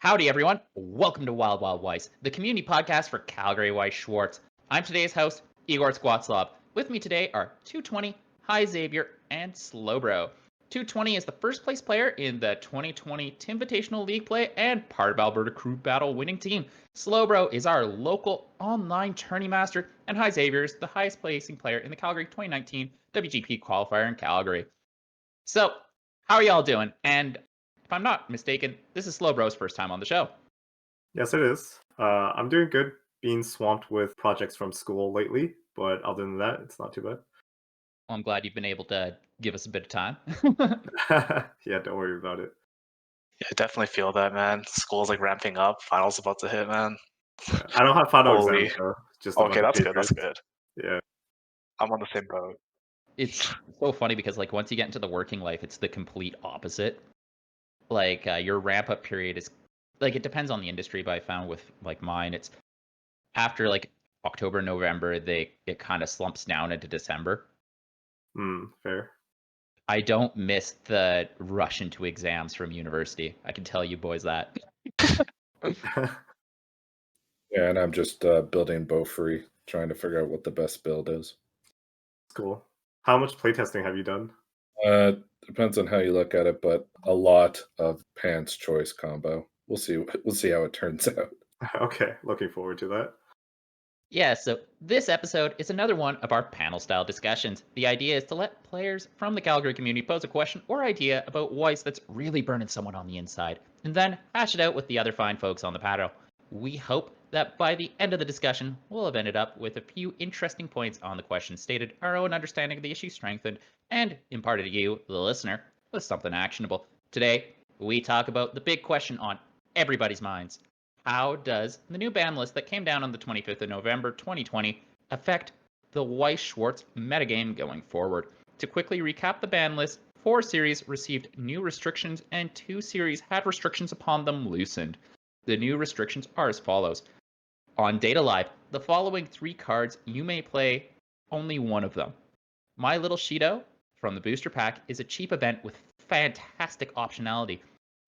Howdy, everyone. Welcome to Wild Wild Weiss, the community podcast for Calgary Weiss Schwarz. I'm today's host, Igor Skwatsov. With me today are 220, Hi Xavier, and Slowbro. 220 is the first place player in the 2020 Tinvitational League play and part of Alberta Crew Battle winning team. Slowbro is our local online tourney master, and Hi Xavier is the highest placing player in the Calgary 2019 WGP qualifier in Calgary. So, how are y'all doing? And if I'm not mistaken, this is Slowbro's first time on the show. Yes, it is. I'm doing good, being swamped with projects from school lately, but other than that, it's not too bad. Well, I'm glad you've been able to give us a bit of time. Yeah, don't worry about it. Yeah, I definitely feel that, man. School's like ramping up. Finals about to hit, man. Yeah. I don't have final Holy. exams, though. Just a Okay, bunch that's of good. That's papers. good. Yeah. I'm on the same boat. It's so funny because like once you get into the working life, it's the complete opposite. Like your ramp up period is like it depends on the industry, but I found with like mine, it's after like October, November, it kind of slumps down into December. Fair. I don't miss the rush into exams from university. I can tell you boys that. Yeah, and I'm just building Free, trying to figure out what the best build is. Cool. How much playtesting have you done? Depends on how you look at it, but a lot of pants choice combo. We'll see. We'll see how it turns out. Okay, looking forward to that. Yeah, so this episode is another one of our panel-style discussions. The idea is to let players from the Calgary community pose a question or idea about Weiss that's really burning someone on the inside, and then hash it out with the other fine folks on the panel. We hope that by the end of the discussion, we'll have ended up with a few interesting points on the question stated, our own understanding of the issue strengthened, and imparted to you, the listener, with something actionable. Today, we talk about the big question on everybody's minds. How does the new ban list that came down on the 25th of November 2020 affect the Weiss Schwarz Meta Game going forward? To quickly recap the ban list, 4 series received new restrictions and 2 series had restrictions upon them loosened. The new restrictions are as follows. On Data Live, the following 3 cards, you may play only one of them. My Little Shido from the booster pack is a cheap event with fantastic optionality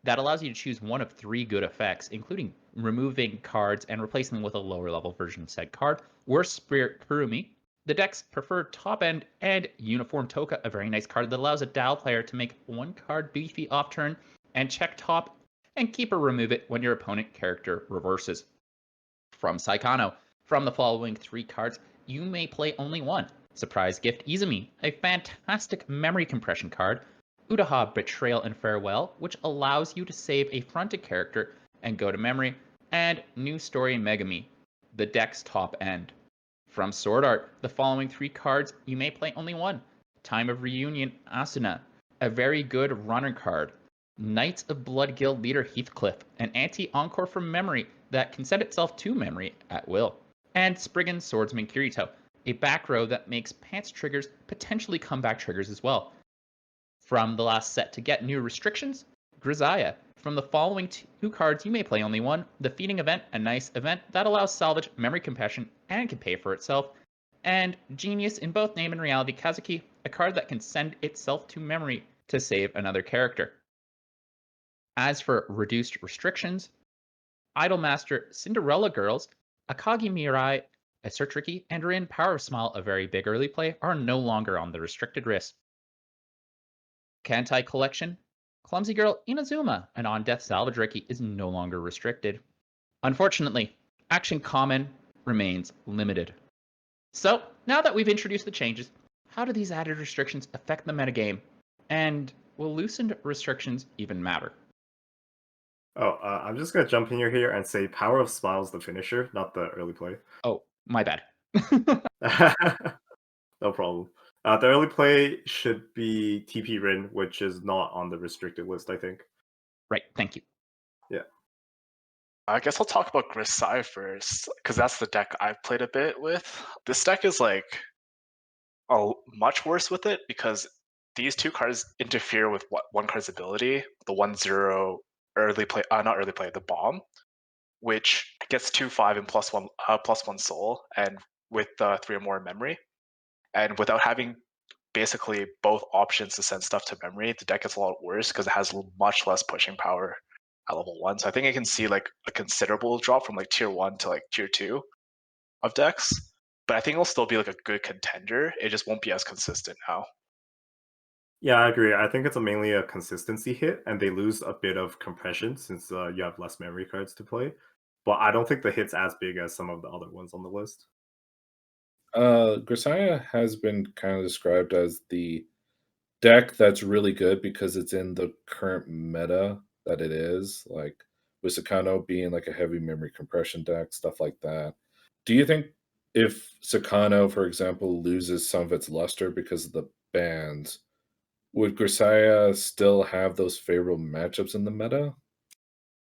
that allows you to choose one of 3 good effects, including removing cards and replacing them with a lower level version of said card. Worst Spirit Kurumi, the deck's preferred top end, and Uniform Toka, a very nice card that allows a Dow player to make 1 card beefy off turn and check top and keep or remove it when your opponent character reverses. From Saekano, from the following 3 cards, you may play only one. Surprise Gift Izumi, a fantastic memory compression card. Utaha Betrayal and Farewell, which allows you to save a fronted character and go to memory, and New Story Megami, the deck's top end. From Sword Art, the following 3 cards, you may play only one. Time of Reunion Asuna, a very good runner card. Knights of Blood Guild leader Heathcliff, an anti-encore from memory that can send itself to memory at will. And Spriggan Swordsman Kirito, a back row that makes pants triggers potentially comeback triggers as well. From the last set to get new restrictions, Grisia. From the following 2 cards, you may play only one. The Feeding Event, a nice event that allows salvage, memory compression, and can pay for itself. And Genius in both name and reality Kazuki, a card that can send itself to memory to save another character. As for reduced restrictions, Idolmaster Cinderella Girls, Akagi Mirai, a Search Ricky, and Rin Power of Smile, a very big early play, are no longer on the restricted list. Kantai Collection, Clumsy Girl Inazuma, an on-death salvage Ricky, is no longer restricted. Unfortunately, Action Common remains limited. So, now that we've introduced the changes, how do these added restrictions affect the metagame? And will loosened restrictions even matter? I'm just going to jump in here and say Power of Smile is the finisher, not the early play. Oh, my bad. No problem. The early play should be TP Rin, which is not on the restricted list, I think. Right, thank you. Yeah. I guess I'll talk about Grisia first, because that's the deck I've played a bit with. This deck is like much worse with it because these 2 cards interfere with one card's ability, the 1/0 early play, not early play, the bomb, which gets 2/5 and +1 soul, and with 3 or more in memory. And without having basically both options to send stuff to memory, the deck gets a lot worse because it has much less pushing power. at level 1. So I think I can see like a considerable drop from like tier 1 to like tier 2 of decks. But I think it'll still be like a good contender. It just won't be as consistent now. Yeah, I agree. I think it's mainly a consistency hit, and they lose a bit of compression since you have less memory cards to play. But I don't think the hit's as big as some of the other ones on the list. Grisia has been kind of described as the deck that's really good because it's in the current meta that it is, like with Saekano being like a heavy memory compression deck, stuff like that. Do you think if Saekano, for example, loses some of its luster because of the bans, would Grisia still have those favorable matchups in the meta?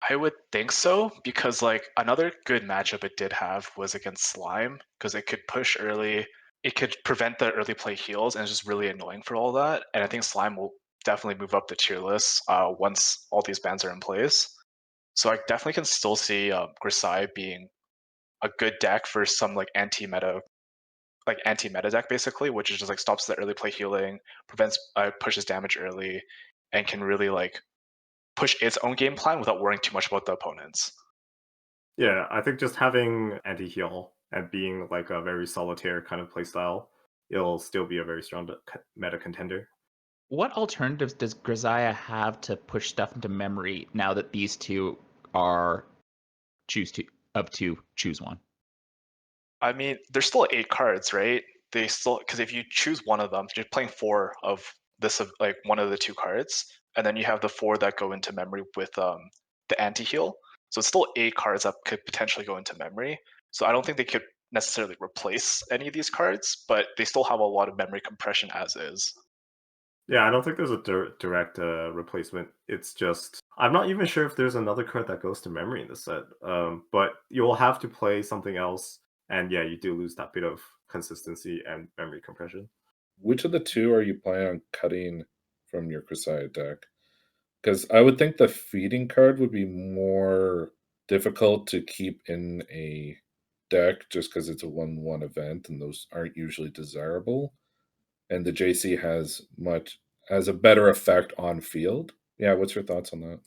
I would think so, because like another good matchup it did have was against Slime, because it could push early, it could prevent the early play heals, and it's just really annoying for all that. And I think Slime will definitely move up the tier list once all these bans are in place. So I definitely can still see Grisai being a good deck for some like anti-meta deck basically, which is just like stops the early play healing, prevents pushes damage early, and can really like push its own game plan without worrying too much about the opponents. Yeah, I think just having anti-heal and being like a very solitaire kind of playstyle, it'll still be a very strong meta contender. What alternatives does Grisia have to push stuff into memory now that these two are choose one? I mean, there's still 8 cards, right? They still, because if you choose one of them, you're playing 4 of this of like one of the 2 cards, and then you have the 4 that go into memory with the anti-heal. So it's still 8 cards that could potentially go into memory. So I don't think they could necessarily replace any of these cards, but they still have a lot of memory compression as is. Yeah, I don't think there's a direct replacement. It's just I'm not even sure if there's another card that goes to memory in the set. But you'll have to play something else, and yeah, you do lose that bit of consistency and memory compression. Which of the two are you planning on cutting from your Grisia deck? Because I would think the feeding card would be more difficult to keep in a deck just because it's a 1-1 event and those aren't usually desirable. And the JC has a better effect on field. Yeah, what's your thoughts on that?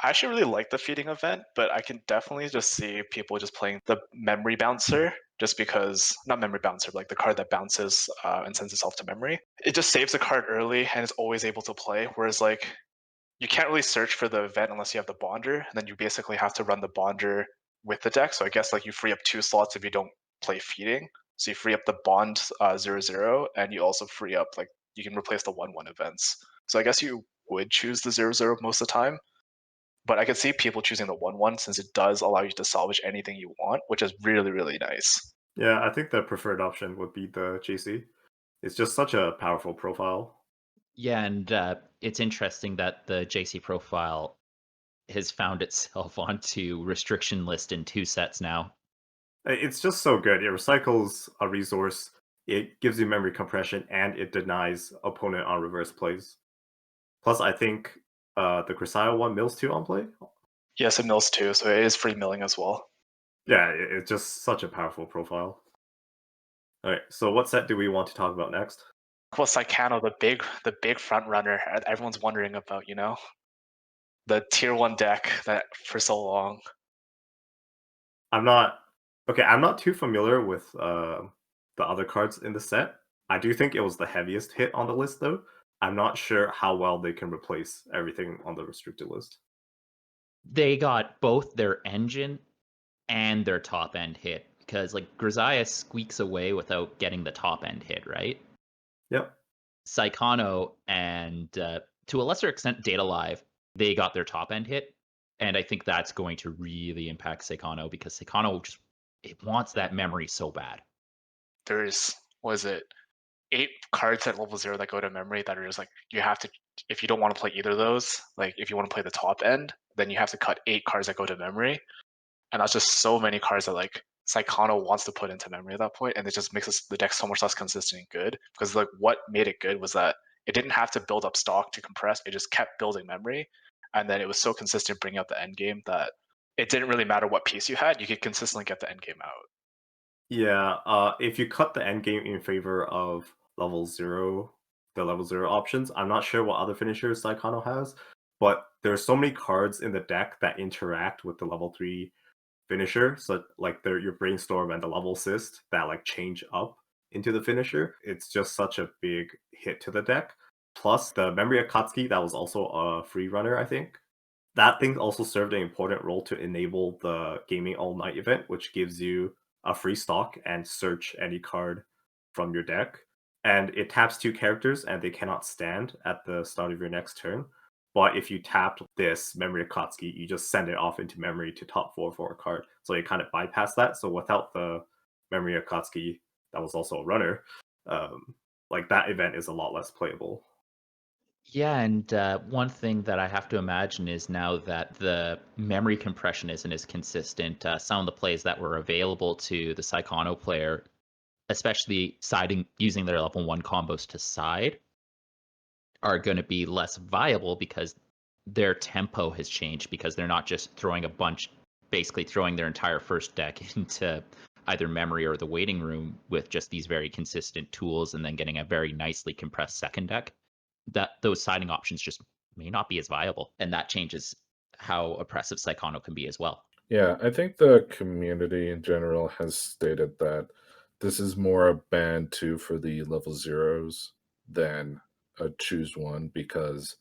I actually really like the feeding event, but I can definitely just see people just playing the memory bouncer, just because not memory bouncer, but like the card that bounces and sends itself to memory. It just saves the card early and is always able to play. Whereas like you can't really search for the event unless you have the bonder, and then you basically have to run the bonder with the deck. So I guess like you free up 2 slots if you don't play feeding. So you free up the bond 0/0, and you also free up like you can replace the 1/1 events. So I guess you would choose the 0/0 most of the time. But I could see people choosing the 1/1 since it does allow you to salvage anything you want, which is really, really nice. Yeah, I think the preferred option would be the JC. It's just such a powerful profile. Yeah, and it's interesting that the JC profile has found itself onto restriction list in 2 sets now. It's just so good. It recycles a resource, it gives you memory compression, and it denies opponent on reverse plays. Plus, I think the Grisia one mills too on play. Yes, it mills too, so it is free milling as well. Yeah, it's just such a powerful profile. All right, so what set do we want to talk about next? Well, Saekano, the big front runner everyone's wondering about, the tier 1 deck that for so long. I'm not too familiar with the other cards in the set. I do think it was the heaviest hit on the list, though. I'm not sure how well they can replace everything on the restricted list. They got both their engine and their top end hit because like Grisia squeaks away without getting the top end hit, right? Yep. Saekano and to a lesser extent Data Live, they got their top end hit. And I think that's going to really impact Saekano because Saekano just it wants that memory so bad. There's, was it 8 cards at level 0 that go to memory that are just like, you have to, if you don't want to play either of those, like if you want to play the top end, then you have to cut 8 cards that go to memory. And that's just so many cards that like Saekano wants to put into memory at that point, and it just makes the deck so much less consistent and good. Because like what made it good was that it didn't have to build up stock to compress; it just kept building memory, and then it was so consistent bringing out the end game that it didn't really matter what piece you had; you could consistently get the end game out. Yeah, if you cut the end game in favor of level 0, the level 0 options, I'm not sure what other finishers Saekano has, but there's so many cards in the deck that interact with the level 3 finisher, so like your brainstorm and the level assist that like change up into the finisher. It's just such a big hit to the deck. Plus the memory Akatsuki, that was also a free runner, I think. That thing also served an important role to enable the gaming all night event, which gives you a free stock and search any card from your deck. And it taps 2 characters and they cannot stand at the start of your next turn. But if you tap this memory Akatsuki, you just send it off into memory to top 4 for a card. So you kind of bypass that. So without the memory Akatsuki, that was also a runner, like that event is a lot less playable. Yeah, and one thing that I have to imagine is now that the memory compression isn't as consistent, some of the plays that were available to the Saekano player, especially siding using their level 1 combos to side, are going to be less viable because their tempo has changed, because they're not just throwing a bunch, basically throwing their entire first deck into either memory or the waiting room with just these very consistent tools and then getting a very nicely compressed second deck. That those siding options just may not be as viable, and that changes how oppressive Saekano can be as well. Yeah, I think the community in general has stated that this is more a band 2 for the level 0s than a choose one, because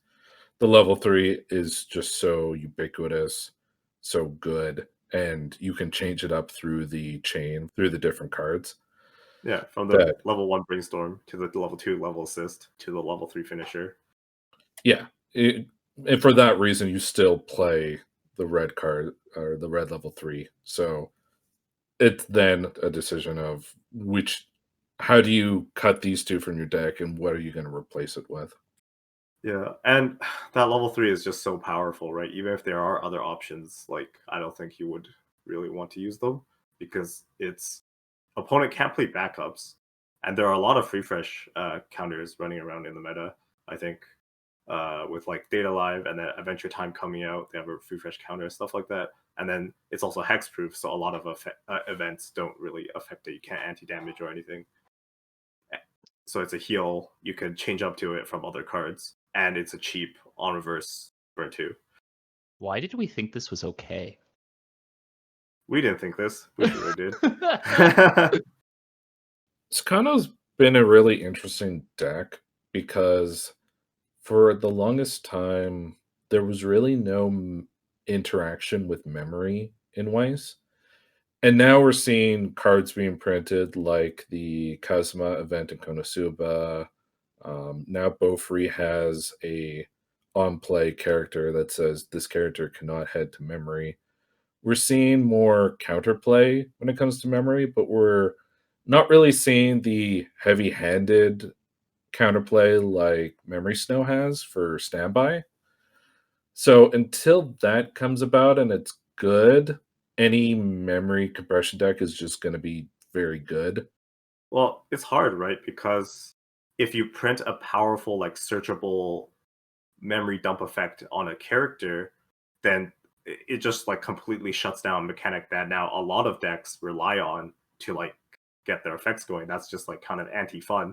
the level 3 is just so ubiquitous, so good, and you can change it up through the chain, through the different cards. Yeah, from the That level 1 brainstorm to the level 2 level assist to the level 3 finisher. Yeah, and for that reason, you still play the red card or the red level 3. So it's then a decision of how do you cut these 2 from your deck, and what are you going to replace it with? Yeah, and that level 3 is just so powerful, right? Even if there are other options, like I don't think you would really want to use them because it's opponent can't play backups, and there are a lot of free fresh counters running around in the meta. I think with like Data Live and then Adventure Time coming out, they have a free fresh counter, stuff like that. And then it's also hexproof, so a lot of events don't really affect it. You can't anti-damage or anything. So it's a heal you can change up to it from other cards, and it's a cheap on reverse burn 2. Why did we think this was okay? We didn't think this. We sure did. Saekano's been a really interesting deck because for the longest time, there was really no interaction with memory in Weiss. And now we're seeing cards being printed like the Kazuma event in Konosuba. Now Bofree has a on-play character that says this character cannot head to memory. We're seeing more counterplay when it comes to memory, but we're not really seeing the heavy-handed counterplay like Memory Snow has for standby. So until that comes about and it's good, any memory compression deck is just going to be very good. Well, it's hard, right? Because if you print a powerful, like searchable memory dump effect on a character, then it just like completely shuts down a mechanic that now a lot of decks rely on to like get their effects going. That's just like kind of anti-fun.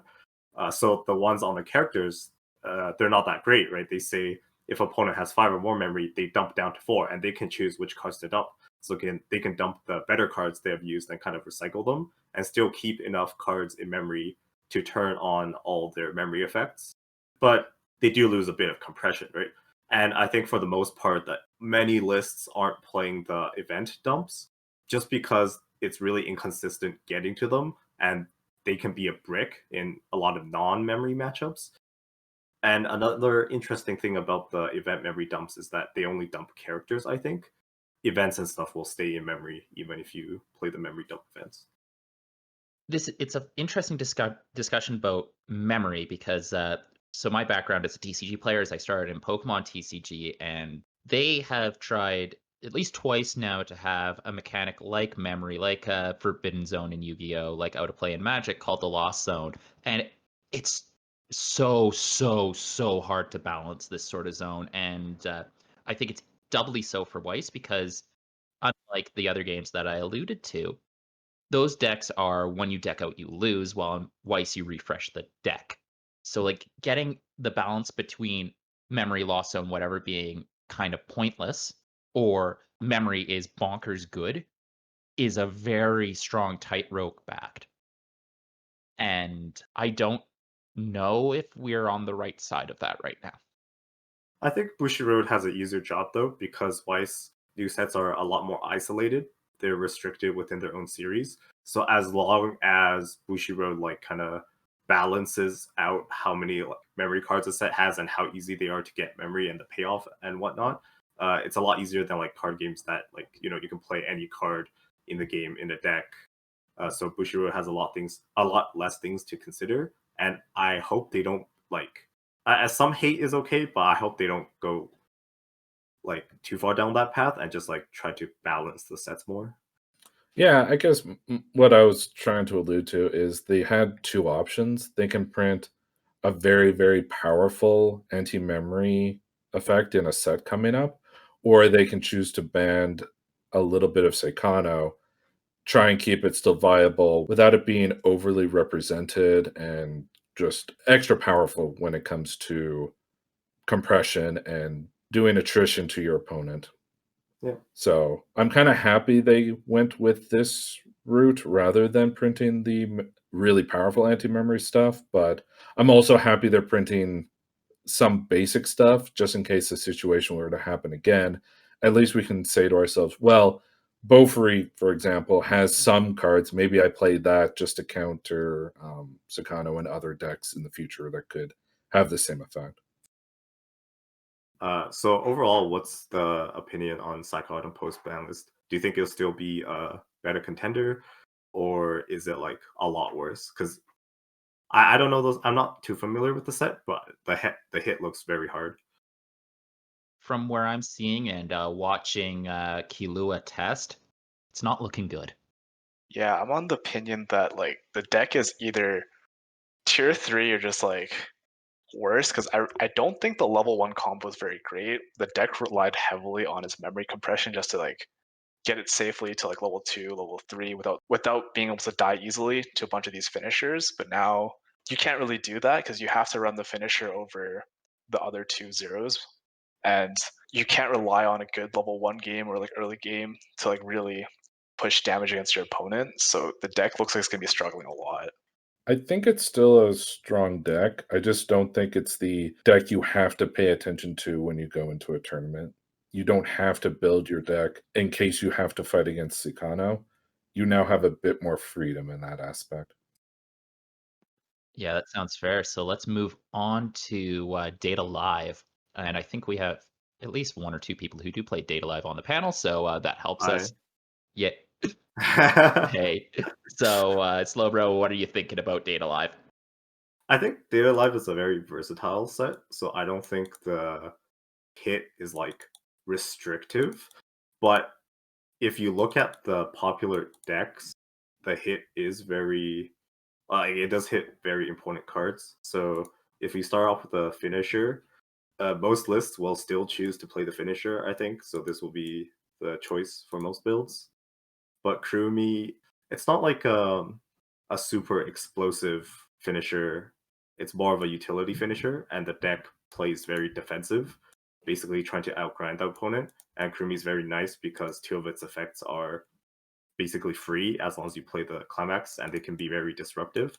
So the ones on the characters, they're not that great, right? They say if opponent has 5 or more memory, they dump down to 4, and they can choose which cards to dump. So they can dump the better cards they have used and kind of recycle them, and still keep enough cards in memory to turn on all their memory effects. But they do lose a bit of compression, right? And I think for the most part that many lists aren't playing the event dumps just because it's really inconsistent getting to them, and they can be a brick in a lot of non-memory matchups. And another interesting thing about the event memory dumps is that they only dump characters, I think. Events and stuff will stay in memory even if you play the memory dump events. It's an interesting discussion about memory because so my background as a TCG player is I started in Pokemon TCG, and they have tried at least twice now to have a mechanic like memory, like Forbidden Zone in Yu-Gi-Oh, like Out of Play in Magic, called the Lost Zone, and it's so hard to balance this sort of zone, and I think it's doubly so for Weiss because unlike the other games that I alluded to, those decks are when you deck out, you lose, while in Weiss, you refresh the deck. So, like, getting the balance between memory loss zone, whatever, being kind of pointless, or memory is bonkers good, is a very strong tightrope backed. And I don't know if we're on the right side of that right now. I think Bushiroad has an easier job though, because Weiss new sets are a lot more isolated. They're restricted within their own series. So as long as Bushiroad like kind of balances out how many like, memory cards a set has and how easy they are to get memory and the payoff and whatnot, it's a lot easier than like card games that like you can play any card in the game in a deck. So Bushiroad has a lot less things to consider, and I hope they don't like as some hate is okay, but I hope they don't go like too far down that path and just like try to balance the sets more. Yeah, I guess what I was trying to allude to is they had two options. They can print a very, very powerful anti-memory effect in a set coming up, or they can choose to ban a little bit of Saekano, try and keep it still viable without it being overly represented and just extra powerful when it comes to compression and doing attrition to your opponent. Yeah. So I'm kind of happy they went with this route rather than printing the really powerful anti-memory stuff, but I'm also happy they're printing some basic stuff just in case the situation were to happen again. At least we can say to ourselves, well, Beaufry, for example, has some cards. Maybe I played that just to counter Saekano and other decks in the future that could have the same effect. So overall, what's the opinion on Saekano post Banlist? Do you think it'll still be a better contender, or is it like a lot worse? Because I don't know those. I'm not too familiar with the set, but the hit looks very hard. From where I'm seeing and watching Kilua test, it's not looking good. Yeah, I'm on the opinion that like the deck is either tier 3 or just like worse, because I don't think the level 1 combo is very great. The deck relied heavily on its memory compression just to like get it safely to like level 2, level 3 without being able to die easily to a bunch of these finishers. But now you can't really do that because you have to run the finisher over the other two zeros. And you can't rely on a good level 1 game or like early game to like really push damage against your opponent. So the deck looks like it's gonna be struggling a lot. I think it's still a strong deck. I just don't think it's the deck you have to pay attention to when you go into a tournament. You don't have to build your deck in case you have to fight against Saekano. You now have a bit more freedom in that aspect. Yeah, that sounds fair. So let's move on to Data Live. And I think we have at least one or two people who do play Data Live on the panel, so that helps us. Yeah. Hey. So, Slowbro, what are you thinking about Data Live? I think Data Live is a very versatile set, so I don't think the hit is like restrictive. But if you look at the popular decks, the hit is very it does hit very important cards. So if we start off with the finisher, most lists will still choose to play the finisher, I think. So this will be the choice for most builds. But Kurumi, it's not like a super explosive finisher. It's more of a utility finisher, and the deck plays very defensive, basically trying to outgrind the opponent. And Kurumi is very nice because two of its effects are basically free as long as you play the climax, and they can be very disruptive.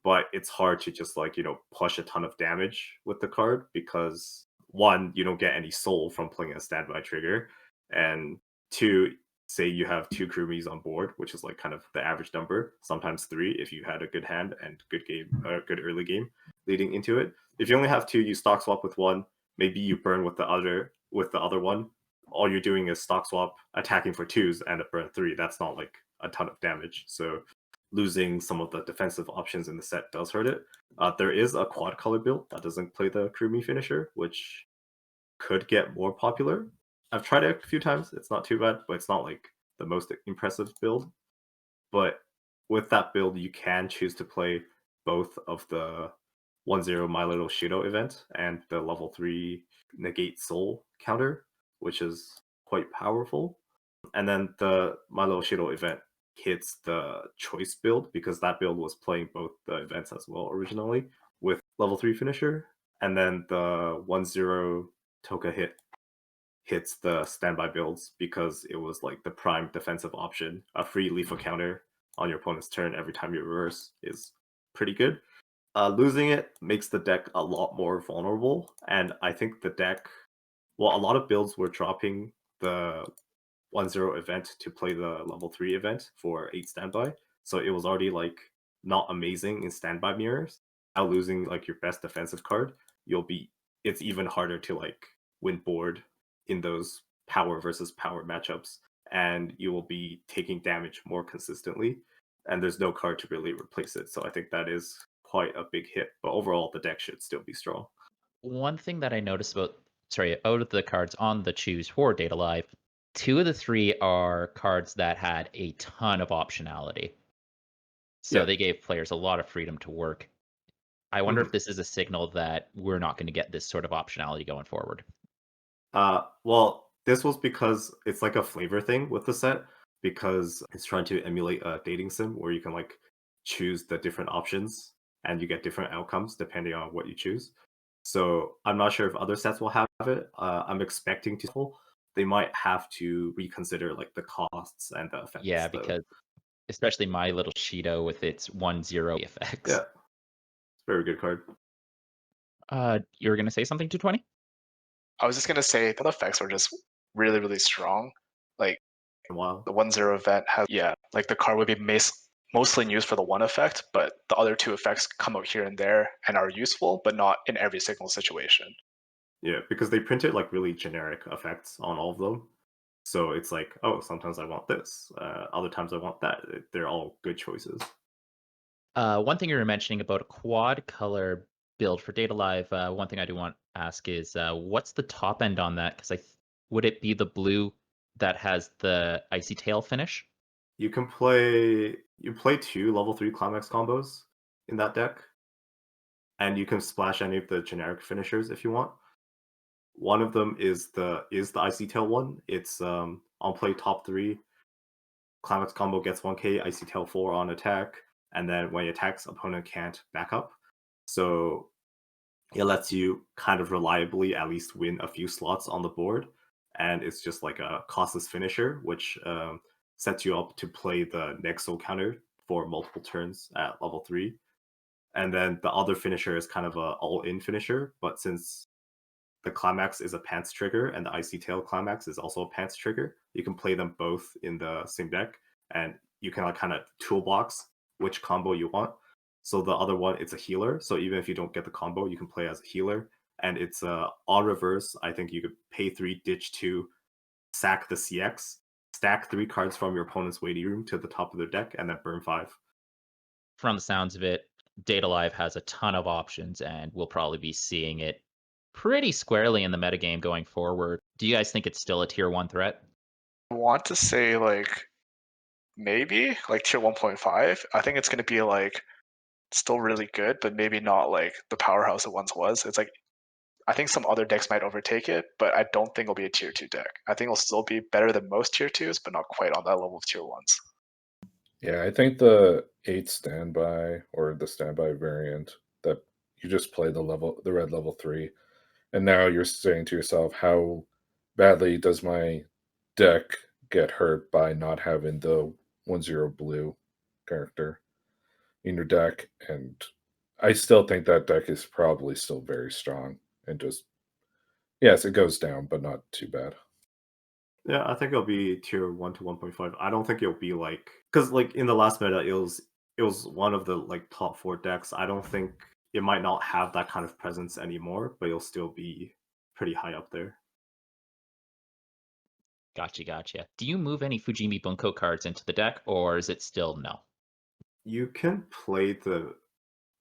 But it's hard to just like push a ton of damage with the card because one, you don't get any soul from playing a standby trigger, and two, say you have two Kurumis on board, which is like kind of the average number, sometimes three if you had a good hand and good early game leading into it. If you only have two, you stock swap with one, maybe you burn with the other one. All you're doing is stock swap attacking for twos and a burn three. That's not like a ton of damage. So losing some of the defensive options in the set does hurt it. There is a quad color build that doesn't play the Kurumi finisher, which could get more popular. I've tried it a few times. It's not too bad, but it's not like the most impressive build. But with that build, you can choose to play both of the 1-0 My Little Shido event and the level 3 negate soul counter, which is quite powerful. And then the My Little Shido event hits the choice build because that build was playing both the events as well originally with level 3 finisher. and then the 1-0 Toka hits the standby builds because it was like the prime defensive option. A free lethal counter on your opponent's turn every time you reverse is pretty good. Losing it makes the deck a lot more vulnerable, and I think the deck, well, a lot of builds were dropping the 1-0 event to play the level 3 event for 8 standby, so it was already like not amazing in standby mirrors. Now losing like your best defensive card, it's even harder to like win board in those power versus power matchups, and you will be taking damage more consistently, and there's no card to really replace it. So I think that is quite a big hit, but overall the deck should still be strong. One thing that I noticed out of the cards on the choose for Data Live, 2 of the 3 are cards that had a ton of optionality. So Yeah. they gave players a lot of freedom to work. I wonder if this is a signal that we're not going to get this sort of optionality going forward. Well, this was because it's like a flavor thing with the set, because it's trying to emulate a dating sim where you can like choose the different options and you get different outcomes depending on what you choose. So I'm not sure if other sets will have it. I'm expecting they might have to reconsider like the costs and the effects. Yeah, because especially My Little Shido with its 1-0 effects. Yeah, it's a very good card. You were going to say something, 220? I was just gonna say the effects are just really, really strong. Like Wow. the 1-0 event has, like the card would be mostly used for the one effect, but the other 2 effects come out here and there and are useful, but not in every single situation. Yeah, because they printed like really generic effects on all of them. So it's like, oh, sometimes I want this. Other times I want that. They're all good choices. One thing you were mentioning about a quad color build for Data Live, one thing I do want to ask is what's the top end on that? Because would it be the blue that has the Icy Tail finish? You play 2 level 3 Climax combos in that deck, and you can splash any of the generic finishers if you want. One of them is the Icy Tail one. It's on play top 3. Climax combo gets 1k, Icy Tail 4 on attack, and then when he attacks, opponent can't back up. So it lets you kind of reliably at least win a few slots on the board, and it's just like a costless finisher, which sets you up to play the Nexo counter for multiple turns at level 3. And then the other finisher is kind of a all-in finisher, but since the Climax is a pants trigger and the Icy Tail Climax is also a pants trigger, you can play them both in the same deck, and you can like kind of toolbox which combo you want. So the other one, it's a healer. So even if you don't get the combo, you can play as a healer. And it's on reverse. I think you could pay 3, ditch 2, sack the CX, stack 3 cards from your opponent's waiting room to the top of their deck, and then burn 5. From the sounds of it, Data Live has a ton of options, and we'll probably be seeing it pretty squarely in the metagame going forward. Do you guys think it's still a tier 1 threat? I want to say like maybe like tier 1.5. I think it's going to be like still really good, but maybe not like the powerhouse it once was. It's like I think some other decks might overtake it, but I don't think it'll be a tier 2 deck. I think it'll still be better than most tier 2s, but not quite on that level of tier 1s. Yeah, I think the 8 standby or the standby variant that you just play the red level 3, and now you're saying to yourself, how badly does my deck get hurt by not having the 1-0 blue character in your deck? And I still think that deck is probably still very strong, and just yes, it goes down, but not too bad. Yeah, I think it'll be tier 1 to 1.5. I don't think it'll be like, because like in the last meta, it was one of the like top 4 decks. I don't think it might not have that kind of presence anymore, but it'll still be pretty high up there. Gotcha. Do you move any Fujimi Bunko cards into the deck, or is it still no? You can play the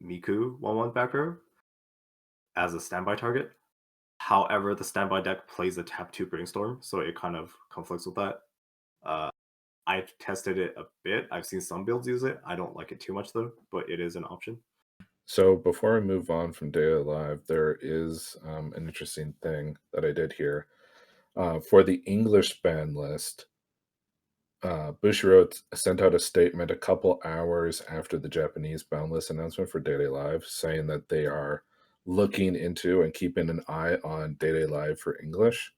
Miku 1/1 backer as a standby target. However, the standby deck plays a tap 2 Brainstorm, so it kind of conflicts with that. I've tested it a bit. I've seen some builds use it. I don't like it too much though, but it is an option. So before I move on from Data Live, there is an interesting thing that I did here. For the English ban list, Bushiroad sent out a statement a couple hours after the Japanese ban list announcement for Data Live, saying that they are looking into and keeping an eye on Day Day Live for English,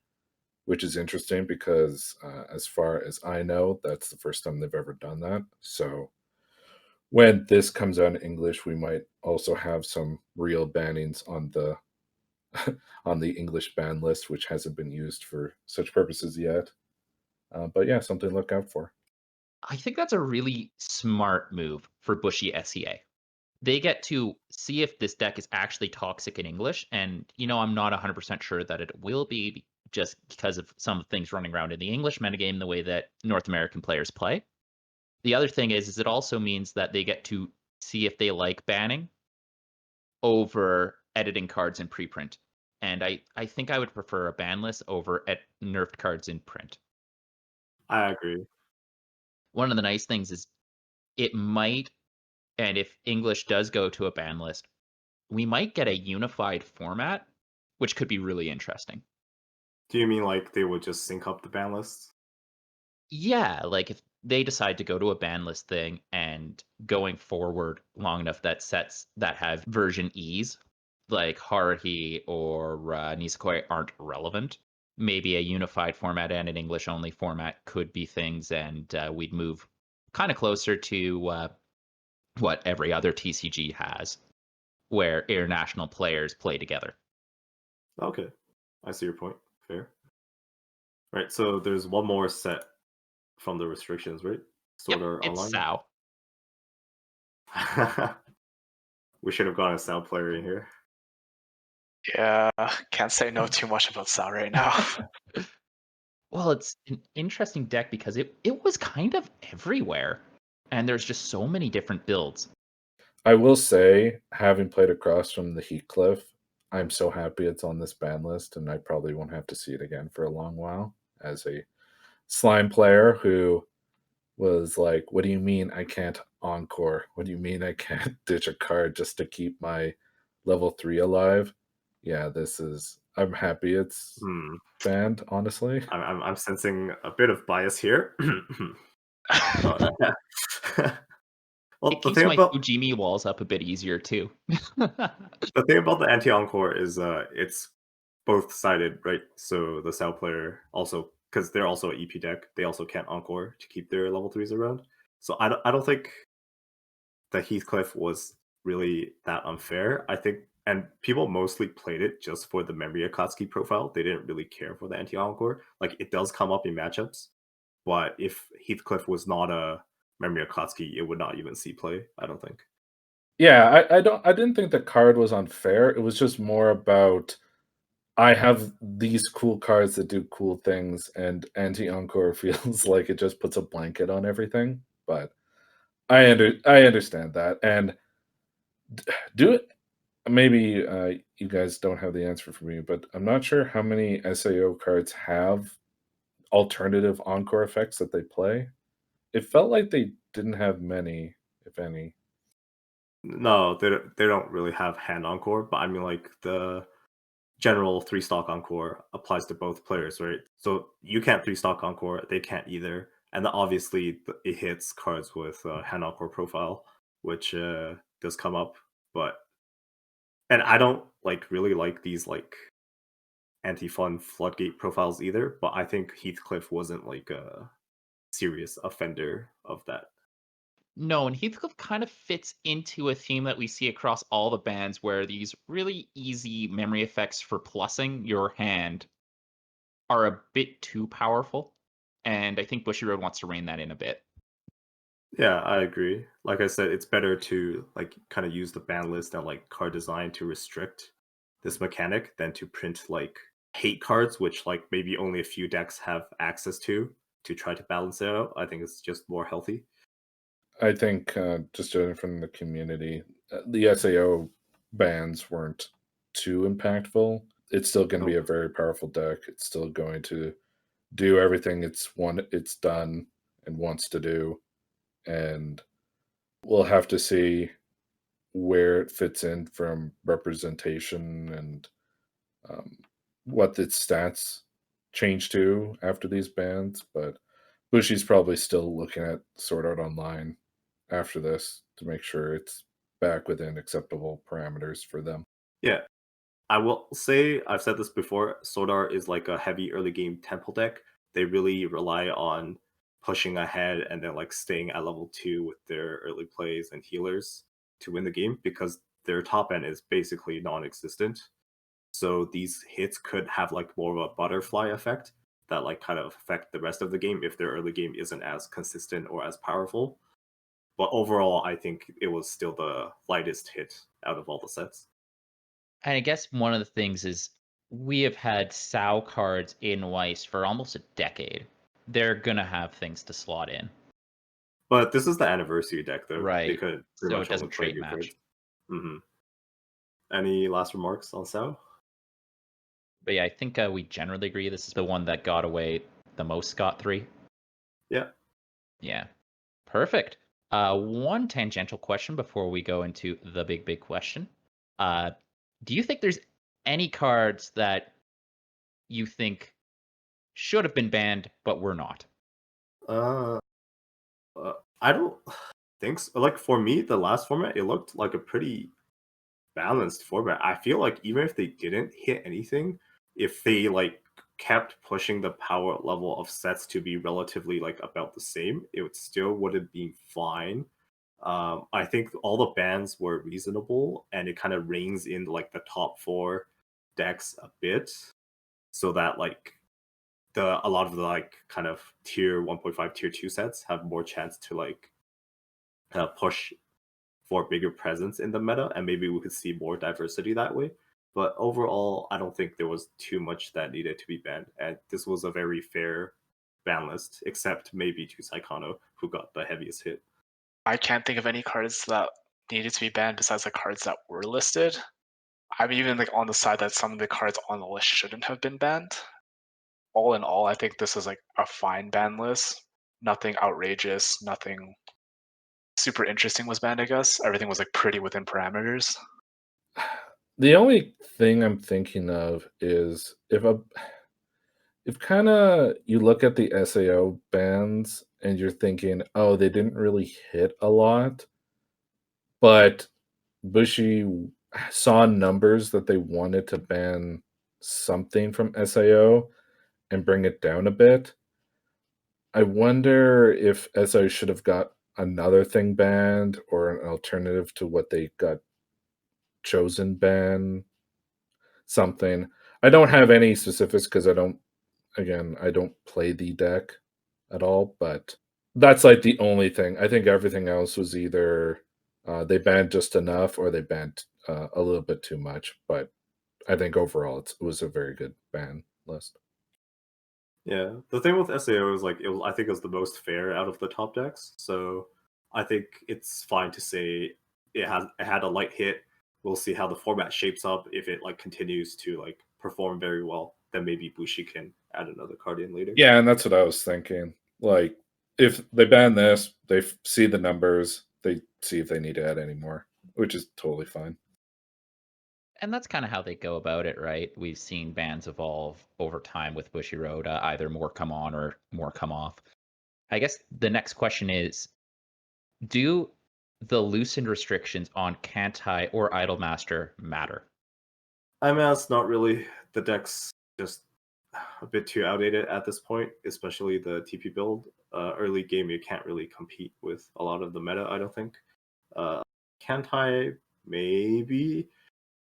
which is interesting because, as far as I know, that's the first time they've ever done that. So when this comes out in English, we might also have some real bannings on the on the English ban list, which hasn't been used for such purposes yet. But yeah, something to look out for. I think that's a really smart move for Bushy SEA. They get to see if this deck is actually toxic in English, and I'm not 100% sure that it will be just because of some things running around in the English metagame the way that North American players play. The other thing is it also means that they get to see if they like banning over editing cards in preprint. And I think I would prefer a ban list over nerfed cards in print. I agree. One of the nice things is it might, and if English does go to a ban list, we might get a unified format, which could be really interesting. Do you mean like they would just sync up the ban lists? Yeah, like if they decide to go to a ban list thing and going forward long enough that sets that have version E's, like Haruhi or Nisekoi, aren't relevant, maybe a unified format and an English only format could be things, and we'd move kind of closer to what every other TCG has, where international players play together. Okay, I see your point. Fair. Right, so there's one more set from the restrictions, right? Yep, Sorter it's Online. Sao. We should have gotten a sound player in here. Yeah, can't say no too much about Sal right now. Well, it's an interesting deck because it was kind of everywhere, and there's just so many different builds. I will say, having played across from the Heathcliff, I'm so happy it's on this ban list, and I probably won't have to see it again for a long while. As a slime player who was like, "What do you mean I can't encore? What do you mean I can't ditch a card just to keep my level 3 alive?" Yeah, I'm happy it's banned, honestly. I'm sensing a bit of bias here. Well, It the keeps thing my about Fujimi walls up a bit easier too. the anti-encore is it's both sided, right? So the Sao player also, because they're also an EP deck, they also can't encore to keep their level 3s around. So I don't think the Heathcliff was really that unfair. I think, and people mostly played it just for the memory Akatsuki profile. They didn't really care for the anti-encore. Like, it does come up in matchups, but if Heathcliff was not a memory Akatsuki, it would not even see play, I don't think. Yeah, I didn't think the card was unfair. It was just more about I have these cool cards that do cool things, and anti-encore feels like it just puts a blanket on everything. But I understand that, and do it. Maybe you guys don't have the answer for me, but I'm not sure how many SAO cards have alternative encore effects that they play. It felt like they didn't have many, if any. No, they don't really have hand encore, but I mean, like, the general 3-stock encore applies to both players, right? So you can't 3-stock encore, they can't either. And then obviously it hits cards with hand encore profile, which does come up. And I don't really like these anti-fun floodgate profiles either, but I think Heathcliff wasn't like a serious offender of that. No, and Heathcliff kind of fits into a theme that we see across all the bands where these really easy memory effects for plussing your hand are a bit too powerful. And I think Bushy Road wants to rein that in a bit. Yeah, I agree. Like I said, it's better to kind of use the ban list and card design to restrict this mechanic than to print hate cards, which maybe only a few decks have access to try to balance it out. I think it's just more healthy. I think just judging from the community, the SAO bans weren't too impactful. It's still going to be a very powerful deck. It's still going to do everything it's done and wants to do, and we'll have to see where it fits in from representation and what its stats change to after these bans. But Bushy's probably still looking at Sword Art Online after this to make sure it's back within acceptable parameters for them. Yeah, I will say, I've said this before, Sword Art is like a heavy early game temple deck. They really rely on pushing ahead and then like staying at level 2 with their early plays and healers to win the game because their top end is basically non-existent. So these hits could have like more of a butterfly effect that like kind of affect the rest of the game if their early game isn't as consistent or as powerful. But overall, I think it was still the lightest hit out of all the sets. And I guess one of the things is we have had SAO cards in Weiss for almost a decade. They're gonna have things to slot in. But this is the anniversary deck, though. They Right. could pretty So much it doesn't only play trait new match. cards. hmm Any last remarks on Sao? But yeah, I think we generally agree this is the one that got away the most scot-free. Yeah. Yeah. Perfect. One tangential question before we go into the big question. Do you think there's any cards that you think should have been banned but were not? Uh, I don't think so. Like for me, the last format, it looked like a pretty balanced format. I feel like even if they didn't hit anything, if they like kept pushing the power level of sets to be relatively like about the same, it would still would have been fine. I think all the bans were reasonable, and it kind of reins in like the top 4 decks a bit, so that like a lot of the like kind of tier 1.5, tier 2 sets have more chance to like push for bigger presence in the meta, and maybe we could see more diversity that way. But overall, I don't think there was too much that needed to be banned, and this was a very fair ban list, except maybe to Saekano, who got the heaviest hit. I can't think of any cards that needed to be banned besides the cards that were listed. I'm even like on the side that some of the cards on the list shouldn't have been banned. All in all, I think this is like a fine ban list. Nothing outrageous, nothing super interesting was banned, I guess. Everything was like pretty within parameters. The only thing I'm thinking of is if kind of you look at the SAO bans and you're thinking, oh, they didn't really hit a lot, but Bushi saw numbers that they wanted to ban something from SAO and bring it down a bit. I wonder if SAO should have got another thing banned or an alternative to what they got chosen ban, something. I don't have any specifics because I don't play the deck at all, but that's like the only thing. I think everything else was either they banned just enough or they banned a little bit too much. But I think overall it was a very good ban list. Yeah, the thing with SAO is like I think it was the most fair out of the top decks. So I think it's fine to say it had a light hit. We'll see how the format shapes up. If it like continues to like perform very well, then maybe Bushi can add another card in later. Yeah, and that's what I was thinking. Like, if they ban this, they see the numbers, they see if they need to add any more, which is totally fine. And that's kind of how they go about it, right? We've seen bans evolve over time with Bushiroad, either more come on or more come off. I guess the next question is, do the loosened restrictions on Kantai or Idolmaster matter? I mean, it's not really. The deck's just a bit too outdated at this point, especially the TP build. Early game, you can't really compete with a lot of the meta, I don't think. Kantai, maybe.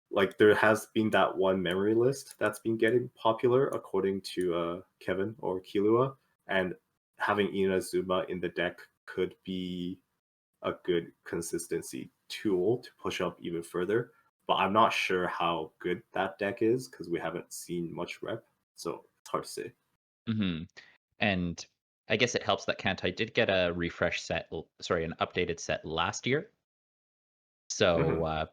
Like, there has been that one memory list that's been getting popular, according to Kevin or Kilua, and having Inazuma in the deck could be a good consistency tool to push up even further. But I'm not sure how good that deck is because we haven't seen much rep, so it's hard to say. Mm-hmm. And I guess it helps that Kantai did get a refresh set, an updated set last year. So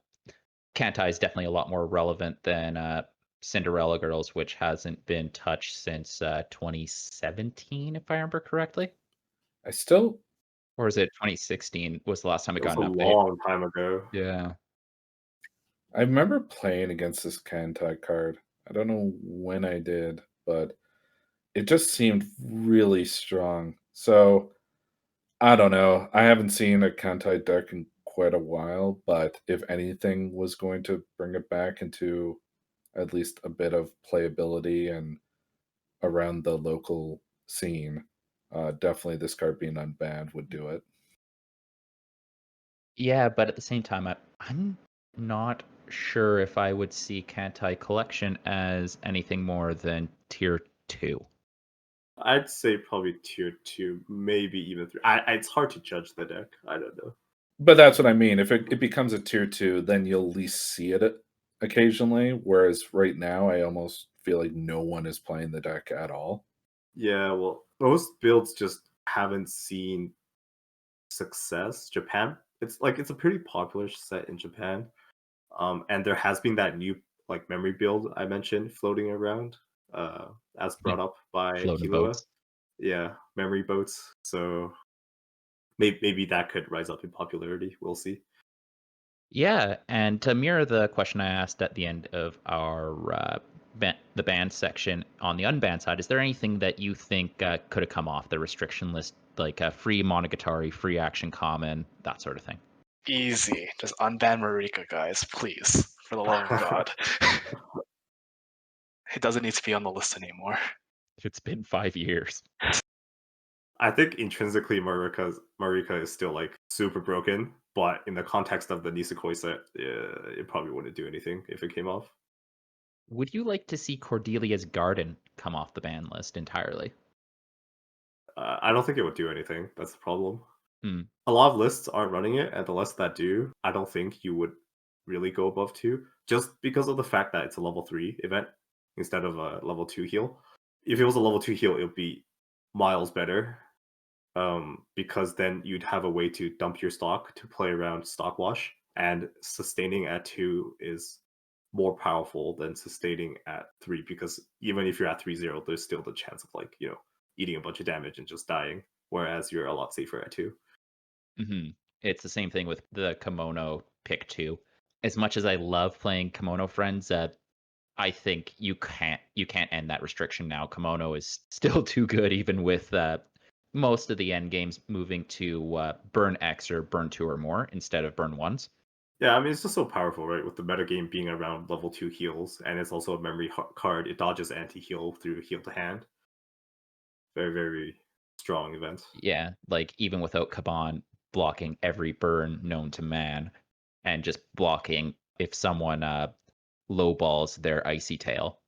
Kantai is definitely a lot more relevant than Cinderella Girls, which hasn't been touched since 2017, if I remember correctly. I still, Or is it 2016 was the last time it It was got a an update? long time ago. Yeah. I remember playing against this Kantai card. I don't know when I did, but it just seemed really strong. So I don't know. I haven't seen a Kantai deck in quite a while, but if anything was going to bring it back into at least a bit of playability and around the local scene, definitely this card being unbanned would do it. Yeah, but at the same time, I'm not sure if I would see Kantai Collection as anything more than tier 2. I'd say probably tier 2, maybe even 3. It's hard to judge the deck. I don't know. But that's what I mean. If it becomes a tier 2, then you'll at least see it occasionally. Whereas right now, I almost feel like no one is playing the deck at all. Yeah, well, most builds just haven't seen success. Japan, it's a pretty popular set in Japan. And there has been that new like memory build I mentioned floating around, as brought up by Floating Kilua. boats. Yeah, memory boats. So maybe that could rise up in popularity. We'll see. Yeah, and to mirror the question I asked at the end of our the banned section on the unbanned side, is there anything that you think could have come off the restriction list, like free Monogatari, free action common, that sort of thing? Easy. Just unban Marika, guys, please. For the love of God. It doesn't need to be on the list anymore. It's been 5 years. I think intrinsically Marika is still like super broken, but in the context of the Nisekoi set, it probably wouldn't do anything if it came off. Would you like to see Cordelia's Garden come off the ban list entirely? I don't think it would do anything. That's the problem. Hmm. A lot of lists aren't running it, and the lists that do, I don't think you would really go above 2, just because of the fact that it's a level 3 event instead of a level 2 heal. If it was a level 2 heal, it would be miles better, because then you'd have a way to dump your stock to play around stock wash, and sustaining at 2 is more powerful than sustaining at 3, because even if you're at 3-0, there's still the chance of like, eating a bunch of damage and just dying, whereas you're a lot safer at 2. Mm-hmm. It's the same thing with the Kimono pick 2. As much as I love playing Kimono Friends, I think you can't end that restriction now. Kimono is still too good, even with most of the end games moving to burn X or burn 2 or more instead of burn 1s. Yeah, I mean, it's just so powerful, right? With the metagame being around level 2 heals, and it's also a memory card. It dodges anti-heal through heal to hand. Very, very strong event. Yeah, like even without Kaban blocking every burn known to man, and just blocking if someone lowballs their icy tail,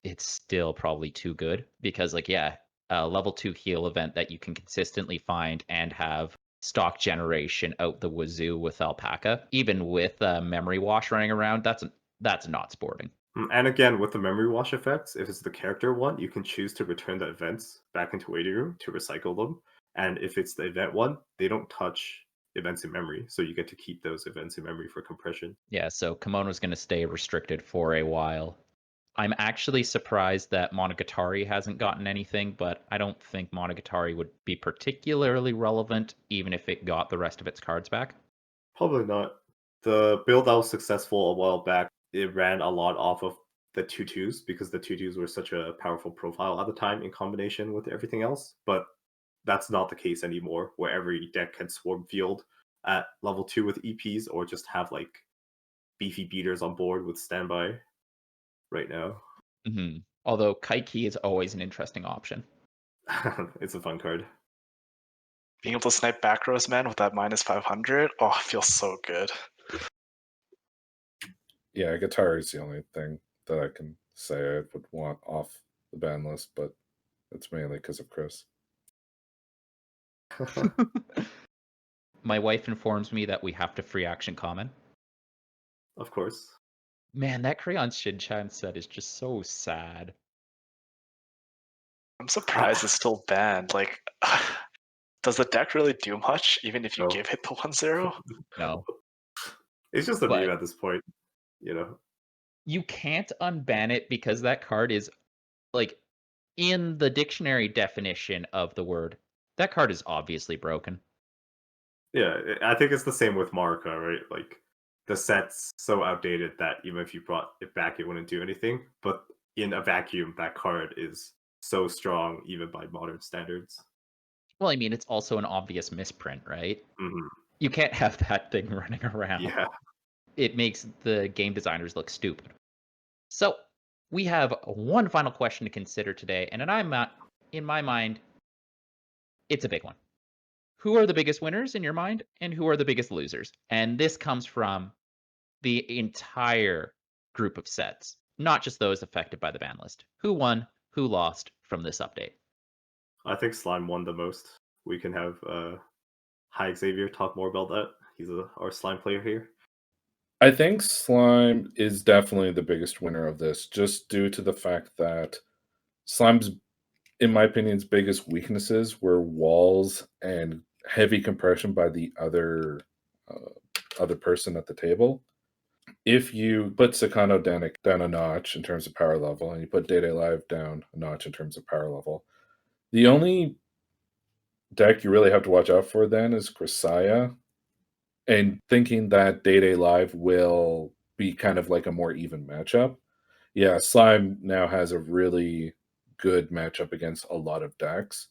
it's still probably too good because, like, yeah, a level 2 heal event that you can consistently find and have stock generation out the wazoo with Alpaca, even with memory wash running around, that's not sporting. And again, with the memory wash effects, if it's the character one, you can choose to return the events back into waiting room to recycle them. And if it's the event one, they don't touch events in memory, so you get to keep those events in memory for compression. Yeah, so Kimono's going to stay restricted for a while. I'm actually surprised that Monogatari hasn't gotten anything, but I don't think Monogatari would be particularly relevant even if it got the rest of its cards back. Probably not. The build that was successful a while back, it ran a lot off of the 2-2s because the 2-2s were such a powerful profile at the time in combination with everything else. But that's not the case anymore, where every deck can swarm field at level 2 with EPs or just have like beefy beaters on board with standby right now. Mm-hmm. Although Kaiki is always an interesting option. It's a fun card. Being able to snipe back rows, man, with that minus 500, oh, it feels so good. Yeah, guitar is the only thing that I can say I would want off the ban list, but it's mainly because of Chris. My wife informs me that we have to free action common. Of course. Man, that Crayon Shinchan set is just so sad. I'm surprised it's still banned. Like, does the deck really do much, even if you No. give it the 1-0? No. It's just a But meme at this point, you can't unban it because that card is, like, in the dictionary definition of the word, that card is obviously broken. Yeah, I think it's the same with Marika, right? Like, the set's so outdated that even if you brought it back, it wouldn't do anything. But in a vacuum, that card is so strong, even by modern standards. Well, I mean, it's also an obvious misprint, right? Hmm. You can't have that thing running around. Yeah. It makes the game designers look stupid. So we have one final question to consider today, and in my mind, it's a big one. Who are the biggest winners in your mind, and who are the biggest losers? And this comes from the entire group of sets, not just those affected by the ban list. Who won, who lost from this update? I think Slime won the most. We can have Hi Xavier talk more about that. He's our Slime player here. I think Slime is definitely the biggest winner of this, just due to the fact that Slime's, in my opinion, biggest weaknesses were walls and heavy compression by the other person at the table. If you put Saekano down a notch in terms of power level, and you put Day Live down a notch in terms of power level, the only deck you really have to watch out for then is Grisia, and thinking that Day Live will be kind of like a more even matchup. Yeah, Slime now has a really good matchup against a lot of decks,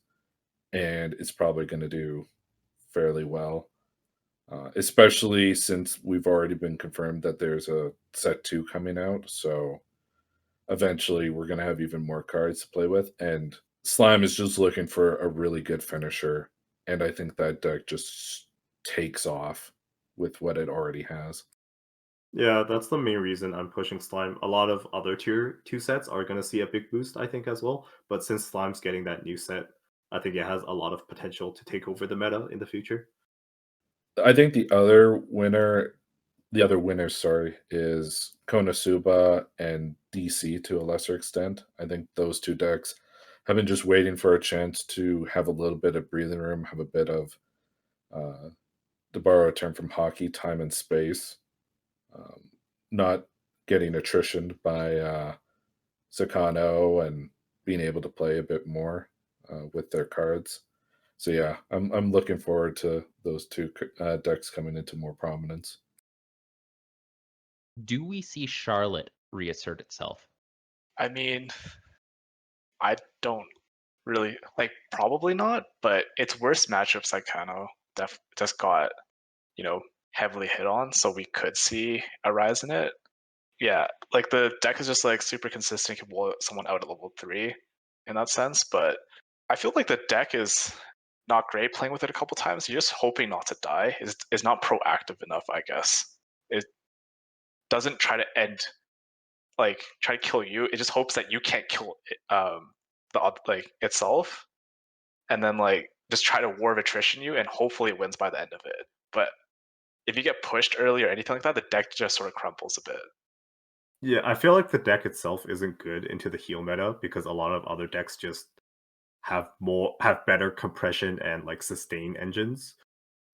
and it's probably going to do fairly well. Especially since we've already been confirmed that there's a set 2 coming out, so eventually we're going to have even more cards to play with, and Slime is just looking for a really good finisher, and I think that deck just takes off with what it already has. Yeah, that's the main reason I'm pushing Slime. A lot of other tier 2 sets are going to see a big boost, I think, as well. But since Slime's getting that new set, I think it has a lot of potential to take over the meta in the future. I think the other winner, sorry, is Konosuba and DC to a lesser extent. I think those two decks have been just waiting for a chance to have a little bit of breathing room, have a bit of, to borrow a term from hockey, time and space, not getting attritioned by Saekano and being able to play a bit more with their cards. So yeah, I'm looking forward to those two decks coming into more prominence. Do we see Charlotte reassert itself? I mean, I don't really like. Probably not, but its worst matchup, Saekano, just got heavily hit on, so we could see a rise in it. Yeah, like the deck is just like super consistent, can blow someone out at level 3 in that sense. But I feel like the deck is not great playing with it a couple times. You're just hoping not to die. Is not proactive enough, I guess. It doesn't try to try to kill you. It just hopes that you can't kill it, itself, and then just try to war of attrition you, and hopefully it wins by the end of it. But if you get pushed early or anything like that, the deck just sort of crumples a bit. Yeah, I feel like the deck itself isn't good into the heal meta because a lot of other decks just have better compression and like sustain engines.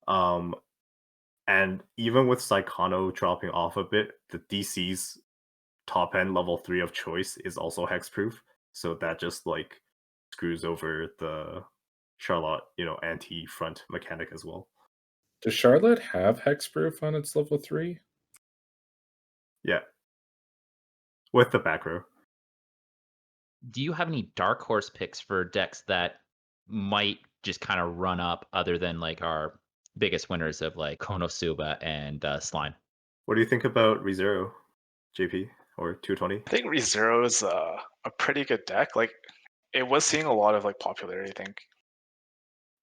And even with Saekano dropping off a bit, the DC's top end level 3 of choice is also hexproof, so that just like screws over the Charlotte, anti-front mechanic as well. Does Charlotte have hexproof on its level 3? Yeah. With the back row. Do you have any dark horse picks for decks that might just kind of run up other than like our biggest winners of like Konosuba and Slime? What do you think about ReZero, JP, or 220? I think ReZero is a pretty good deck. Like, it was seeing a lot of popularity, I think.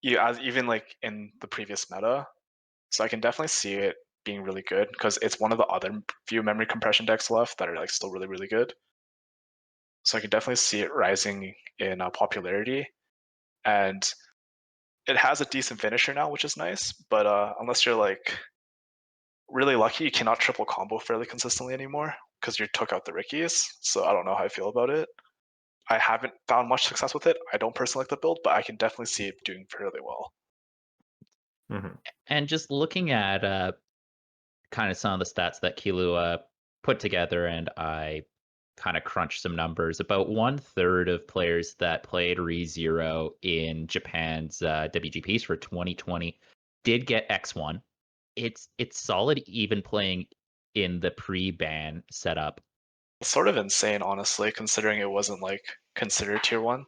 Even like in the previous meta. So I can definitely see it being really good because it's one of the other few memory compression decks left that are still really, really good. So I can definitely see it rising in popularity, and it has a decent finisher now, which is nice. But unless you're really lucky, you cannot triple combo fairly consistently anymore because you took out the Rickies. So I don't know how I feel about it. I haven't found much success with it. I don't personally like the build, but I can definitely see it doing fairly well. Mm-hmm. And just looking at kind of some of the stats that Kilu put together, and I kind of crunched some numbers. About 1/3 of players that played ReZero in Japan's WGPs for 2020 did get X1. It's solid even playing in the pre-ban setup. It's sort of insane, honestly, considering it wasn't considered tier 1,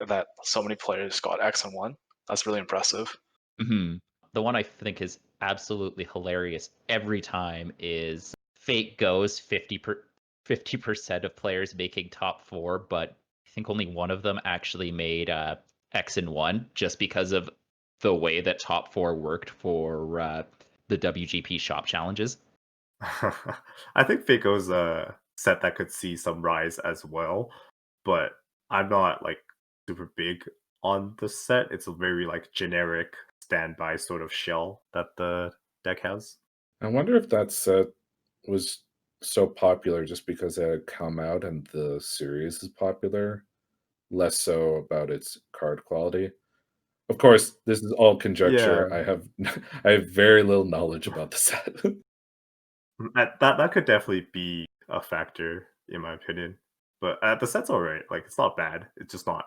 that so many players got X and 1. That's really impressive. Mm-hmm. The one I think is absolutely hilarious every time is Fate Goes 50 50% of players making top 4, but I think only one of them actually made X and 1 just because of the way that top 4 worked for the WGP shop challenges. I think Fako's a set that could see some rise as well, but I'm not like super big on the set. It's a very like generic standby sort of shell that the deck has. I wonder if that set was so popular just because it had come out and the series is popular, less so about its card quality. Of course, this is all conjecture. Yeah. I have I have very little knowledge about the set. That could definitely be a factor in my opinion. But the set's alright. Like it's not bad. It's just not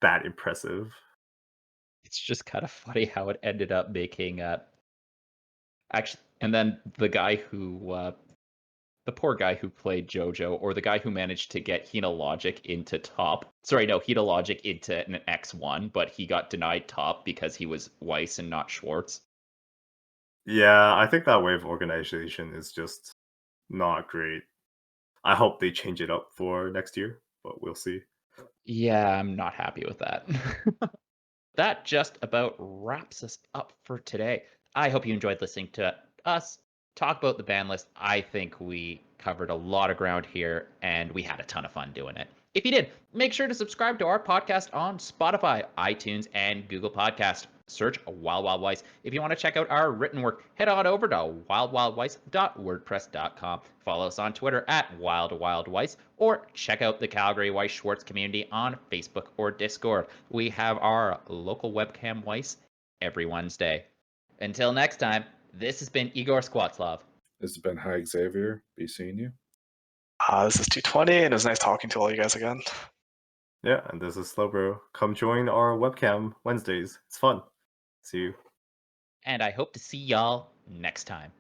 that impressive. It's just kind of funny how it ended up making actually, and then the guy who the poor guy who played JoJo, or the guy who managed to get Hina Logic into top. Sorry, no, Hina Logic into an X1, but he got denied top because he was Weiss and not Schwarz. Yeah, I think that way of organization is just not great. I hope they change it up for next year, but we'll see. Yeah, I'm not happy with that. That just about wraps us up for today. I hope you enjoyed listening to us talk about the ban list. I think we covered a lot of ground here and we had a ton of fun doing it. If you did, make sure to subscribe to our podcast on Spotify, iTunes, and Google Podcast. Search Wild Wild Weiss. If you want to check out our written work, head on over to wildwildweiss.wordpress.com. Follow us on Twitter at Wild Wild Weiss, or check out the Calgary Weiss Schwarz community on Facebook or Discord. We have our local webcam Weiss every Wednesday. Until next time, this has been Igor Skwatlov. This has been Hi Xavier. Be seeing you. This is 220, and it was nice talking to all you guys again. Yeah, and this is Slowbro. Come join our webcam Wednesdays. It's fun. See you. And I hope to see y'all next time.